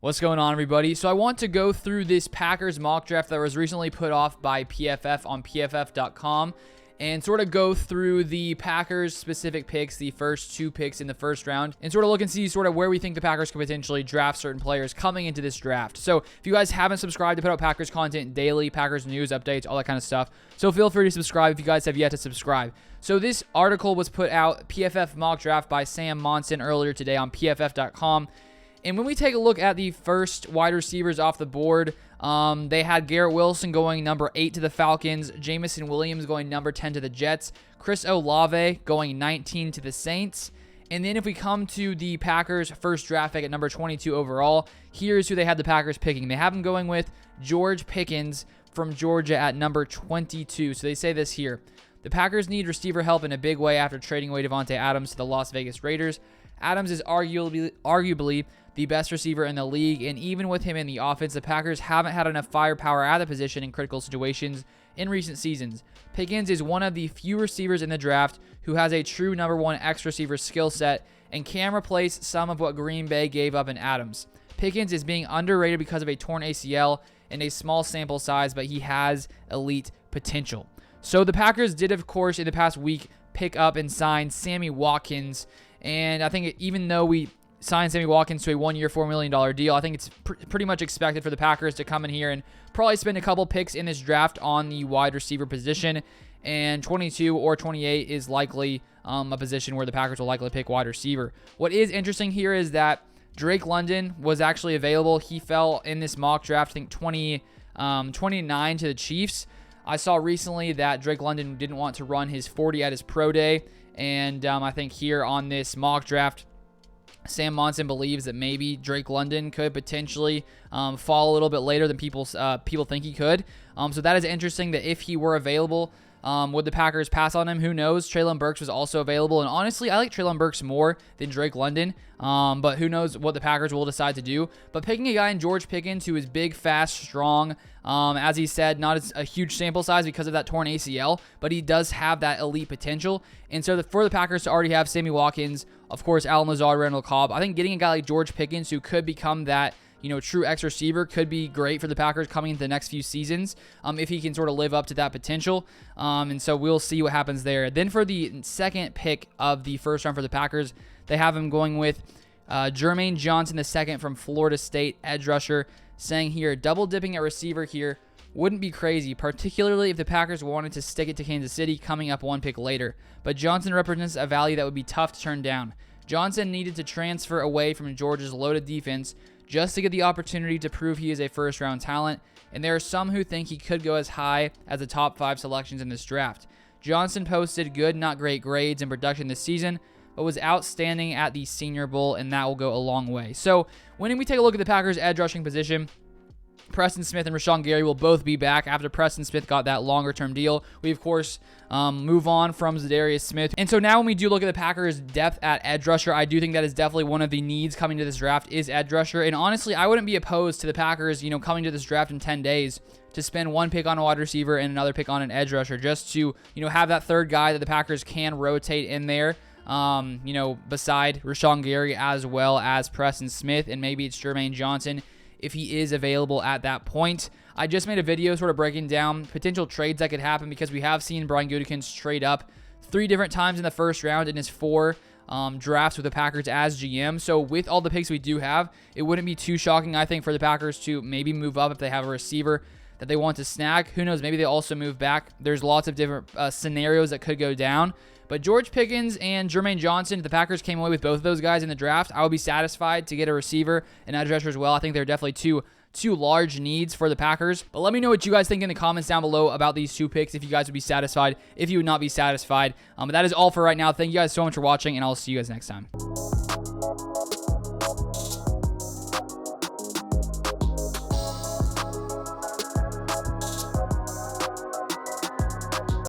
What's going on, everybody? So I want to go through this Packers mock draft that was recently put off by PFF on PFF.com and sort of go through the Packers specific picks, the first 2 picks in the first round, and sort of look and see sort of where we think the Packers could potentially draft certain players coming into this draft. So if you guys haven't subscribed to put out Packers content daily, Packers news, updates, all that kind of stuff, so feel free to subscribe if you guys have yet to subscribe. So this article was put out, PFF mock draft by Sami Watkins earlier today on PFF.com. And when we take a look at the first wide receivers off the board, they had Garrett Wilson going number 8 to the Falcons, Jameson Williams going number 10 to the Jets, Chris Olave going 19 to the Saints. And then if we come to the Packers first draft pick at number 22 overall, here's who they had the Packers picking. They have them going with George Pickens from Georgia at number 22. So they say this here: the Packers need receiver help in a big way after trading away Davante Adams to the Las Vegas Raiders. Adams is arguably the best receiver in the league, and even with him in the offense, the Packers haven't had enough firepower at the position in critical situations in recent seasons. Pickens is one of the few receivers in the draft who has a true number 1 X receiver skill set and can replace some of what Green Bay gave up in Adams. Pickens is being underrated because of a torn ACL and a small sample size, but he has elite potential. So the Packers did, of course, in the past week, pick up and sign Sami Watkins, and I think even though we signed Sami Watkins to a 1-year, $4 million deal, I think it's pretty much expected for the Packers to come in here and probably spend a couple picks in this draft on the wide receiver position, and 22 or 28 is likely a position where the Packers will likely pick wide receiver. What is interesting here is that Drake London was actually available. He fell in this mock draft, I think 29 to the Chiefs. I saw recently that Drake London didn't want to run his 40 at his pro day, and I think here on this mock draft, Sam Monson believes that maybe Drake London could potentially fall a little bit later than people think he could. So that is interesting that if he were available, would the Packers pass on him? Who knows? Treylon Burks was also available, and honestly, I like Treylon Burks more than Drake London, but who knows what the Packers will decide to do. But picking a guy in George Pickens who is big, fast, strong, as he said, not a huge sample size because of that torn ACL, but he does have that elite potential. And so for the Packers to already have Sami Watkins, of course, Allen Lazard, Randall Cobb, I think getting a guy like George Pickens who could become that true X receiver could be great for the Packers coming into the next few seasons if he can sort of live up to that potential. And so we'll see what happens there. Then for the second pick of the first round for the Packers, they have him going with Jermaine Johnson II from Florida State, edge rusher, saying here, double dipping at receiver here wouldn't be crazy, particularly if the Packers wanted to stick it to Kansas City coming up 1 pick later. But Johnson represents a value that would be tough to turn down. Johnson needed to transfer away from Georgia's loaded defense just to get the opportunity to prove he is a first-round talent, and there are some who think he could go as high as the top 5 selections in this draft. Johnson posted good, not great grades in production this season, but was outstanding at the Senior Bowl, and that will go a long way. So when we take a look at the Packers' edge rushing position, Preston Smith and Rashawn Gary will both be back after Preston Smith got that longer-term deal. We, of course, move on from Zadarius Smith. And so now when we do look at the Packers' depth at edge rusher, I do think that is definitely one of the needs coming to this draft is edge rusher. And honestly, I wouldn't be opposed to the Packers, coming to this draft in 10 days to spend 1 pick on a wide receiver and another pick on an edge rusher just to, have that third guy that the Packers can rotate in there. Beside Rashawn Gary as well as Preston Smith, and maybe it's Jermaine Johnson if he is available at that point. I just made a video sort of breaking down potential trades that could happen because we have seen Brian Gutekunst trade up 3 different times in the first round in his 4 drafts with the Packers as GM. So with all the picks we do have, it wouldn't be too shocking, I think, for the Packers to maybe move up if they have a receiver that they want to snag. Who knows? Maybe they also move back. There's lots of different scenarios that could go down. But George Pickens and Jermaine Johnson, if the Packers came away with both of those guys in the draft, I would be satisfied to get a receiver and edge rusher as well. I think they're definitely two large needs for the Packers. But let me know what you guys think in the comments down below about these 2 picks, if you guys would be satisfied, if you would not be satisfied. But that is all for right now. Thank you guys so much for watching, and I'll see you guys next time.